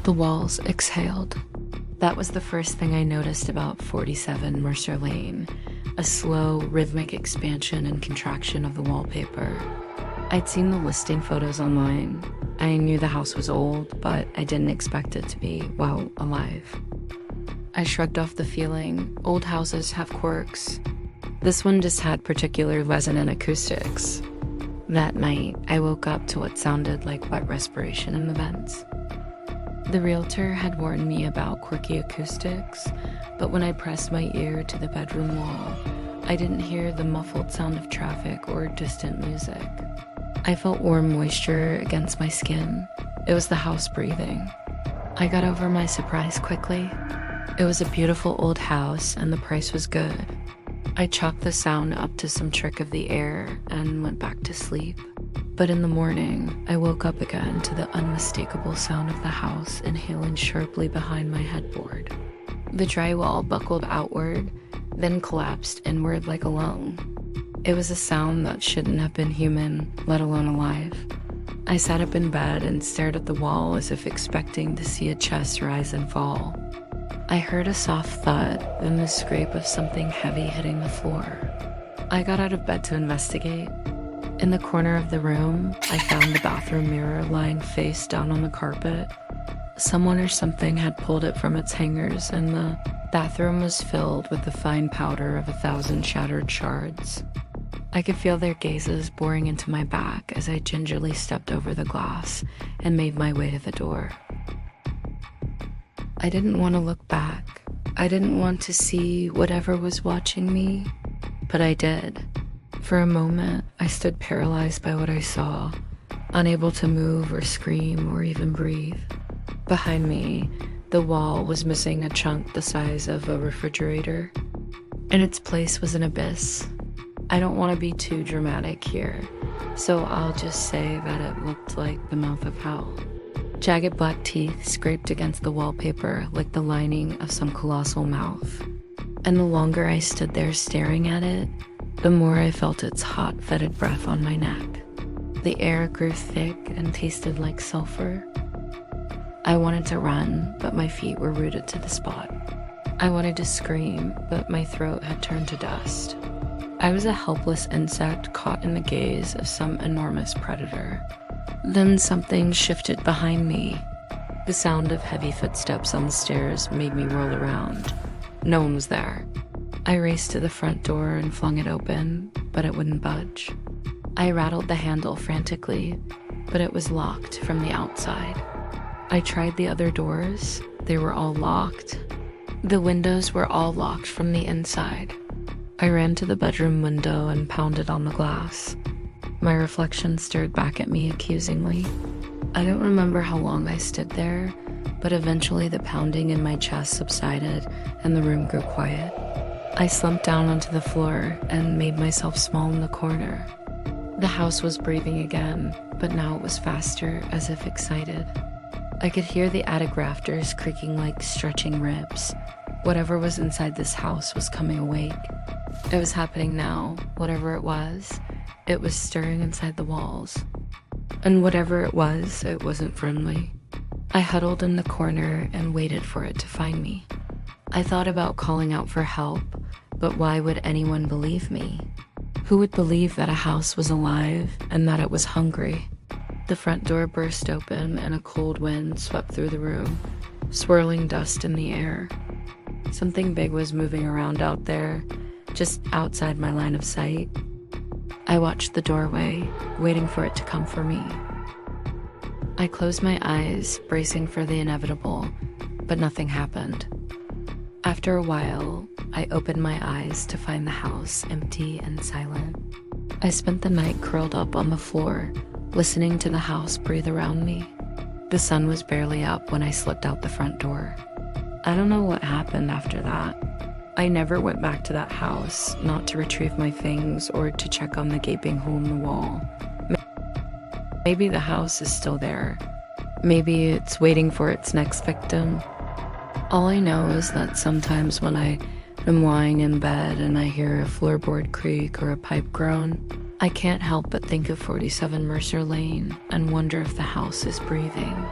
The walls exhaled. That was the first thing I noticed about 47 Mercer Lane, a slow, rhythmic expansion and contraction of the wallpaper. I'd seen the listing photos online. I knew the house was old, but I didn't expect it to be, well, alive. I shrugged off the feeling. Old houses have quirks. This one just had particular resonant acoustics. That night, I woke up to what sounded like wet respiration in the vents. The realtor had warned me about quirky acoustics, but when I pressed my ear to the bedroom wall, I didn't hear the muffled sound of traffic or distant music. I felt warm moisture against my skin. It was the house breathing. I got over my surprise quickly. It was a beautiful old house and the price was good. I chalked the sound up to some trick of the air and went back to sleep. But in the morning, I woke up again to the unmistakable sound of the house inhaling sharply behind my headboard. The drywall buckled outward, then collapsed inward like a lung. It was a sound that shouldn't have been human, let alone alive. I sat up in bed and stared at the wall as if expecting to see a chest rise and fall. I heard a soft thud, then the scrape of something heavy hitting the floor. I got out of bed to investigate. In the corner of the room, I found the bathroom mirror lying face down on the carpet. Someone or something had pulled it from its hangers, and the bathroom was filled with the fine powder of 1,000 shattered shards. I could feel their gazes boring into my back as I gingerly stepped over the glass and made my way to the door. I didn't want to look back. I didn't want to see whatever was watching me, but I did. For a moment, I stood paralyzed by what I saw, unable to move or scream or even breathe. Behind me, the wall was missing a chunk the size of a refrigerator. In its place was an abyss. I don't want to be too dramatic here, so I'll just say that it looked like the mouth of hell. Jagged black teeth scraped against the wallpaper like the lining of some colossal mouth. And the longer I stood there staring at it, the more I felt its hot, fetid breath on my neck. The air grew thick and tasted like sulfur. I wanted to run, but my feet were rooted to the spot. I wanted to scream, but my throat had turned to dust. I was a helpless insect caught in the gaze of some enormous predator. Then something shifted behind me. The sound of heavy footsteps on the stairs made me roll around. No one was there. I raced to the front door and flung it open, but it wouldn't budge. I rattled the handle frantically, but it was locked from the outside. I tried the other doors. They were all locked. The windows were all locked from the inside. I ran to the bedroom window and pounded on the glass. My reflection stared back at me accusingly. I don't remember how long I stood there, but eventually the pounding in my chest subsided and the room grew quiet. I slumped down onto the floor and made myself small in the corner. The house was breathing again, but now it was faster, as if excited. I could hear the attic rafters creaking like stretching ribs. Whatever was inside this house was coming awake. It was happening now. Whatever it was stirring inside the walls. And whatever it wasn't friendly. I huddled in the corner and waited for it to find me. I thought about calling out for help, but why would anyone believe me? Who would believe that a house was alive and that it was hungry? The front door burst open and a cold wind swept through the room, swirling dust in the air. Something big was moving around out there, just outside my line of sight. I watched the doorway, waiting for it to come for me. I closed my eyes, bracing for the inevitable, but nothing happened. After a while, I opened my eyes to find the house empty and silent. I spent the night curled up on the floor, listening to the house breathe around me. The sun was barely up when I slipped out the front door. I don't know what happened after that. I never went back to that house, not to retrieve my things or to check on the gaping hole in the wall. Maybe the house is still there. Maybe it's waiting for its next victim. All I know is that sometimes when I am lying in bed and I hear a floorboard creak or a pipe groan, I can't help but think of 47 Mercer Lane and wonder if the house is breathing.